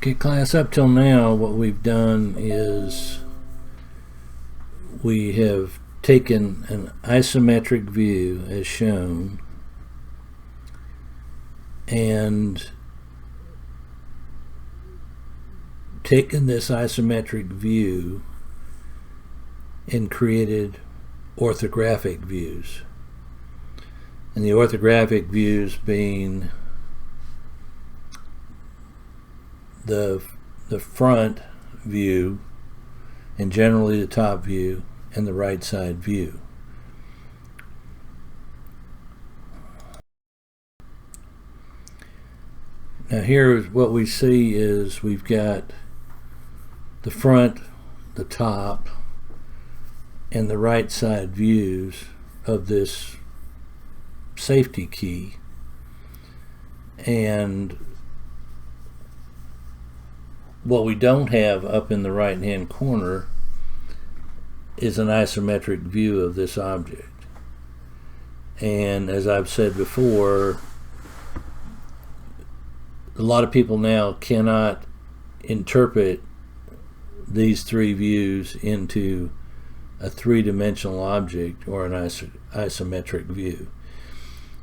Okay, class, up till now what we've done is we have taken an isometric view as shown and taken this isometric view and created orthographic views. And the orthographic views being the front view and generally the top view and the right side view. Now here what we see is we've got the front, the top, and the right side views of this safety key, and what we don't have up in the right hand corner is an isometric view of this object. And as I've said before, a lot of people now cannot interpret these three views into a three-dimensional object or an isometric view.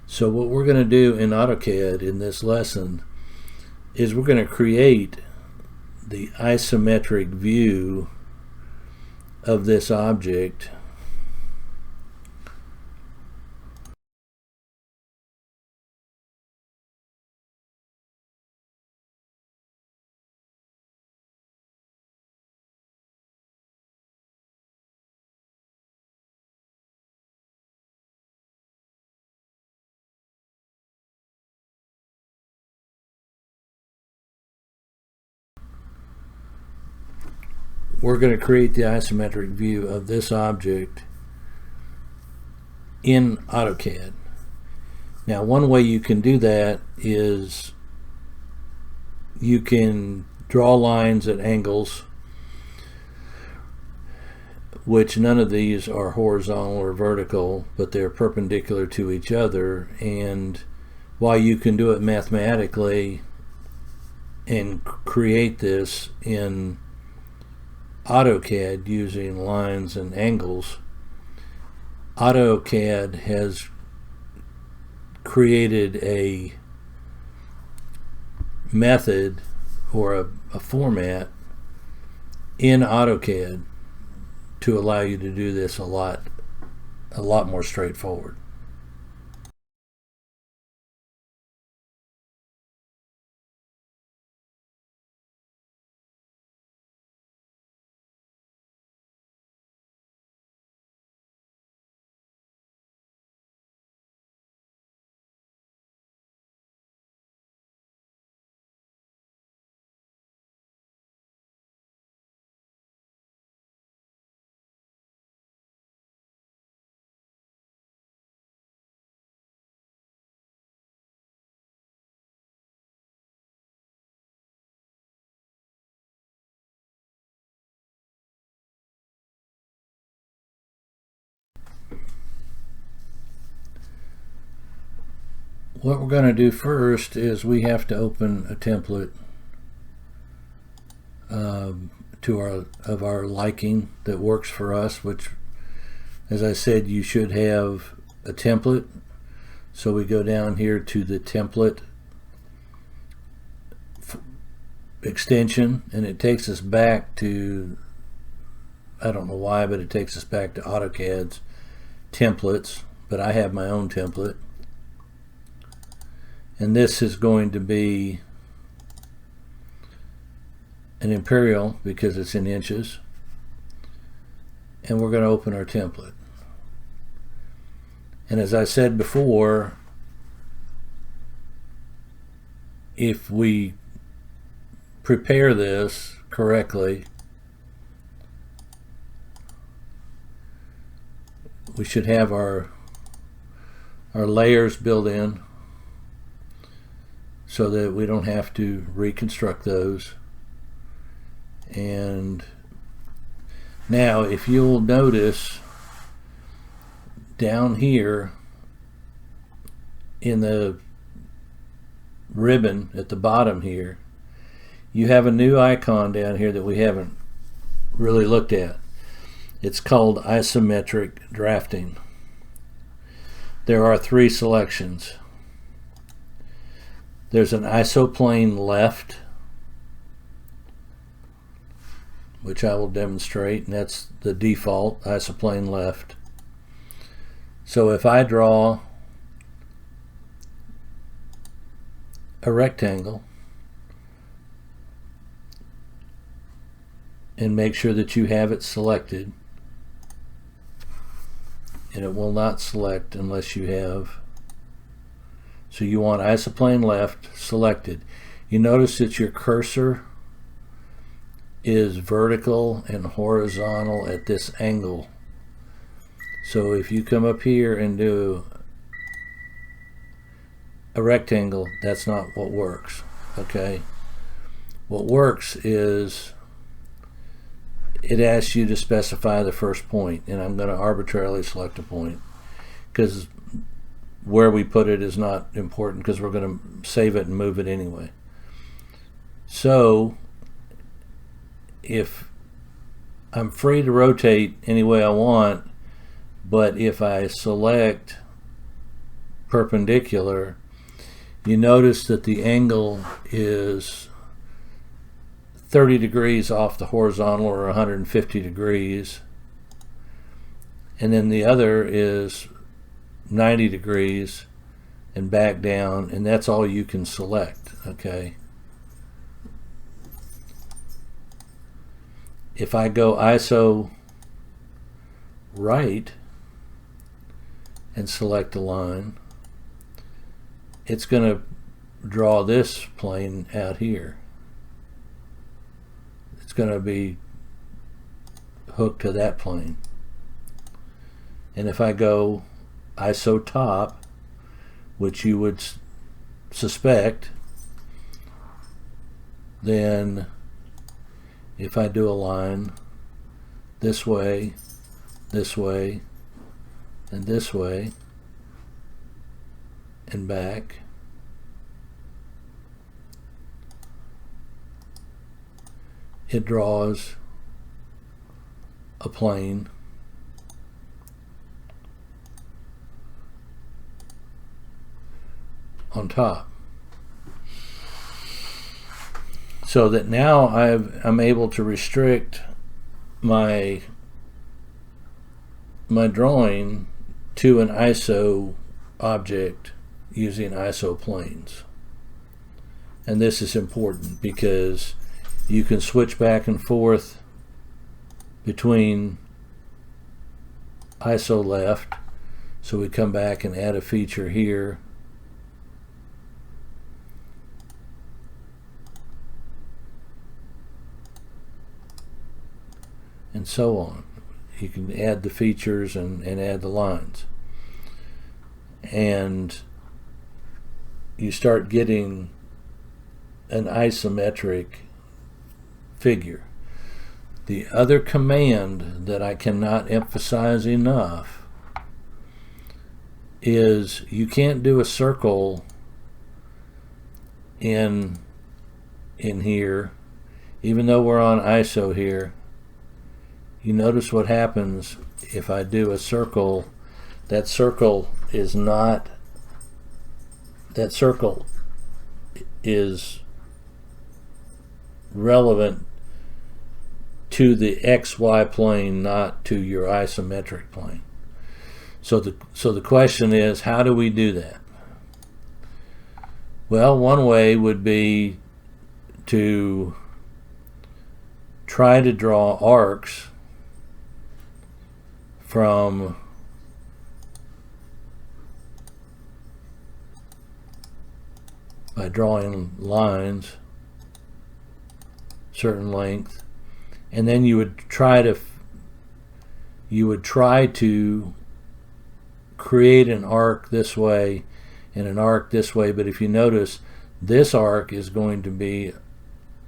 So what we're going to do in AutoCAD in this lesson is we're going to create the isometric view of this object we're going to create the isometric view of this object in AutoCAD. Now, one way you can do that is you can draw lines at angles, which none of these are horizontal or vertical, but they're perpendicular to each other. And while you can do it mathematically and create this in AutoCAD using lines and angles, AutoCAD has created a method or a format in AutoCAD to allow you to do this a lot more straightforward. What we're going to do first is we have to open a template of our liking that works for us, which, as I said, you should have a template. So we go down here to the template extension, and it takes us back to, I don't know why, but it takes us back to AutoCAD's templates, but I have my own template. And this is going to be an imperial because it's in inches. And we're going to open our template. And as I said before, if we prepare this correctly, we should have our layers built in, so that we don't have to reconstruct those. And now, if you'll notice down here in the ribbon at the bottom here, you have a new icon down here that we haven't really looked at. It's called isometric drafting. There are 3 selections. There's an isoplane left, which I will demonstrate, and that's the default isoplane left. So if I draw a rectangle and make sure that you have it selected, and it will not select unless you have, so you want isoplane left selected. You notice that your cursor is vertical and horizontal at this angle. So if you come up here and do a rectangle, that's not what works. Okay, what works is it asks you to specify the first point, and I'm going to arbitrarily select a point because where we put it is not important, because we're going to save it and move it anyway. So if I'm free to rotate any way I want, but if I select perpendicular, you notice that the angle is 30 degrees off the horizontal, or 150 degrees, and then the other is 90 degrees and back down, and that's all you can select. Okay, if I go ISO right and select a line, it's going to draw this plane out here. It's going to be hooked to that plane. And if I go ISO top, which you would suspect, then if I do a line this way, and this way, and back, it draws a plane on top. So that now I'm able to restrict my drawing to an ISO object using ISO planes. And this is important because you can switch back and forth between ISO left. So we come back and add a feature here, and so on. You can add the features and add the lines, and you start getting an isometric figure. The other command that I cannot emphasize enough is you can't do a circle in here, even though we're on ISO here. You notice what happens if I do a circle. That circle is relevant to the XY plane, not to your isometric plane. So the question is, how do we do that? Well, one way would be to try to draw arcs by drawing lines certain length, and then you would try to create an arc this way and an arc this way. But if you notice, this arc is going to be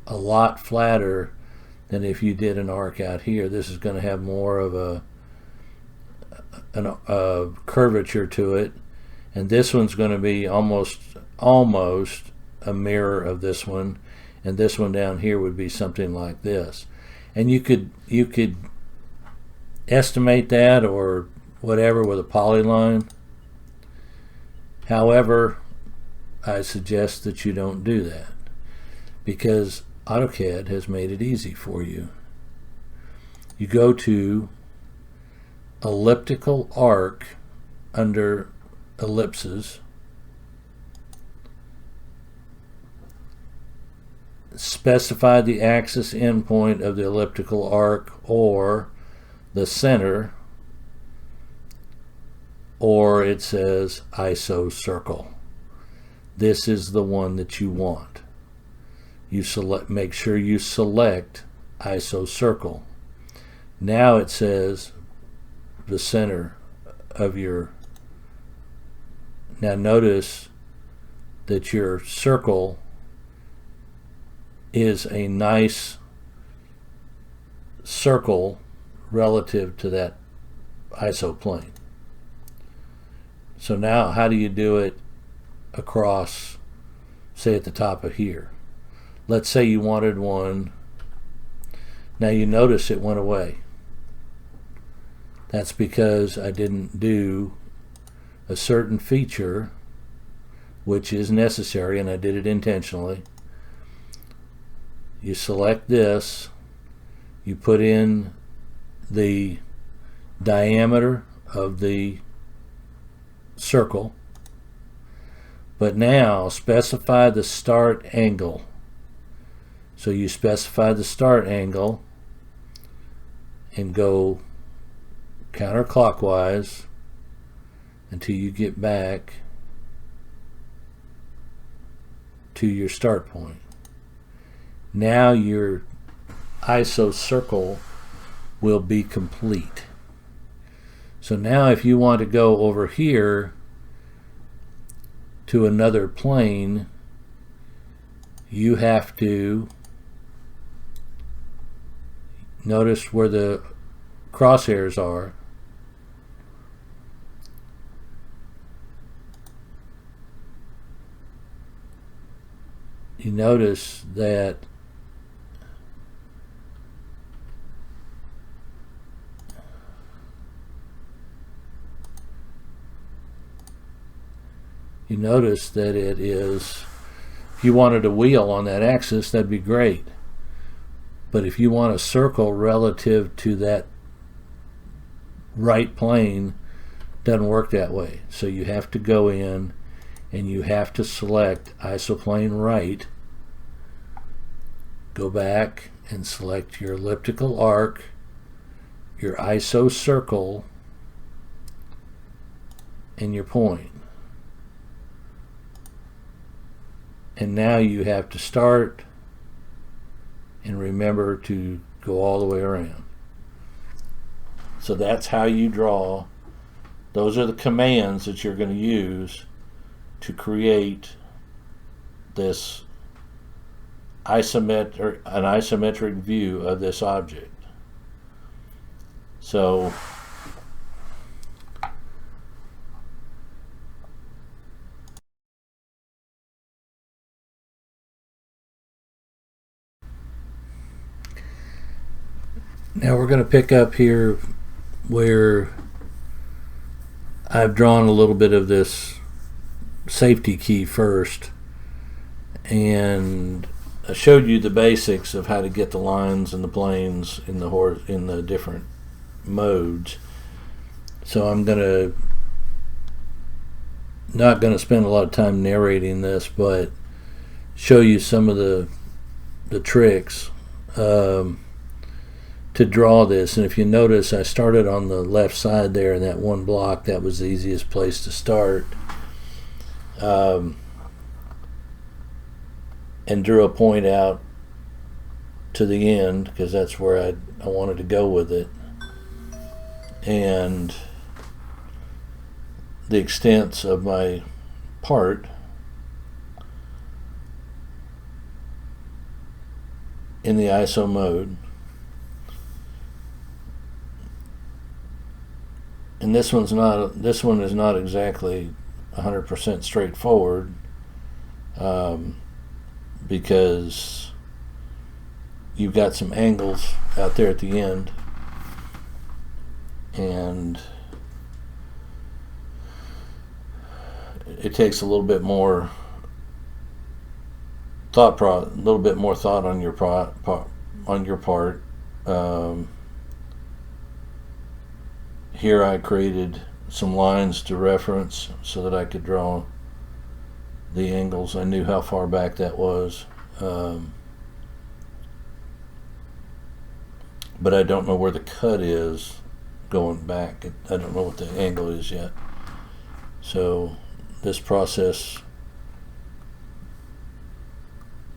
a lot flatter than if you did an arc out here. This is going to have more of a curvature to it, and this one's going to be almost a mirror of this one, and this one down here would be something like this. And you could estimate that or whatever with a polyline. However, I suggest that you don't do that, because AutoCAD has made it easy for you. You go to elliptical arc under ellipses, specify the axis endpoint of the elliptical arc or the center, or it says ISO circle. This is the one that you want. You select, make sure you select ISO circle. Now it says the center of your, now notice that your circle is a nice circle relative to that ISO plane. So now how do you do it across, say at the top of here? Let's say you wanted one. Now you notice it went away. That's because I didn't do a certain feature, which is necessary, and I did it intentionally. You select this, you put in the diameter of the circle, but now specify the start angle. So you specify the start angle and go counterclockwise until you get back to your start point. Now your ISO circle will be complete. So now if you want to go over here to another plane, you have to notice where the crosshairs are. You notice that it is, if you wanted a wheel on that axis, that'd be great. But if you want a circle relative to that right plane, doesn't work that way. So you have to go in and you have to select isoplane right, go back and select your elliptical arc, your ISO circle, and your point. And now you have to start and remember to go all the way around. So that's how you draw. Those are the commands that you're going to use to create this an isometric view of this object. So now we're going to pick up here where I've drawn a little bit of this safety key first, and I showed you the basics of how to get the lines and the planes in the different modes. So I'm not going to spend a lot of time narrating this, but show you some of the tricks to draw this. And if you notice, I started on the left side there in that one block. That was the easiest place to start, and drew a point out to the end because that's where I wanted to go with it, and the extents of my part in the ISO mode. And this one is not exactly 100% straightforward. because you've got some angles out there at the end, and it takes a little bit more thought on your part. Here I created some lines to reference so that I could draw the angles. I knew how far back that was, but I don't know where the cut is going back. I don't know what the angle is yet. So this process,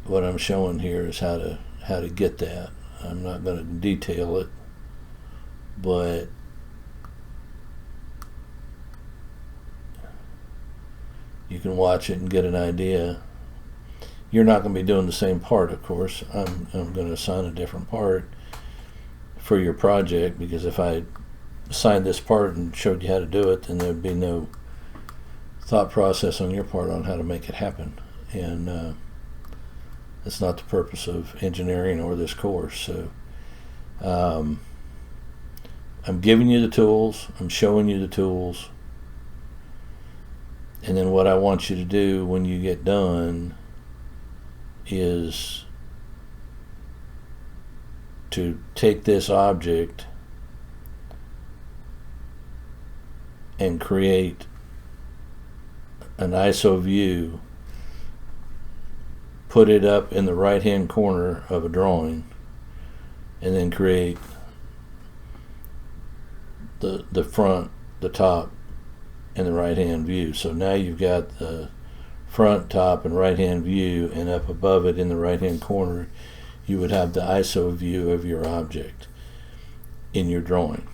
what I'm showing here is how to get that. I'm not going to detail it, but you can watch it and get an idea. You're not going to be doing the same part, of course. I'm going to assign a different part for your project, because if I assigned this part and showed you how to do it, then there'd be no thought process on your part on how to make it happen. And that's not the purpose of engineering or this course. So I'm giving you the tools, I'm showing you the tools, and then what I want you to do when you get done is to take this object and create an ISO view, put it up in the right hand corner of a drawing, and then create the front, the top, and the right hand view. So now you've got the front, top, and right hand view, and up above it in the right hand corner you would have the ISO view of your object in your drawing.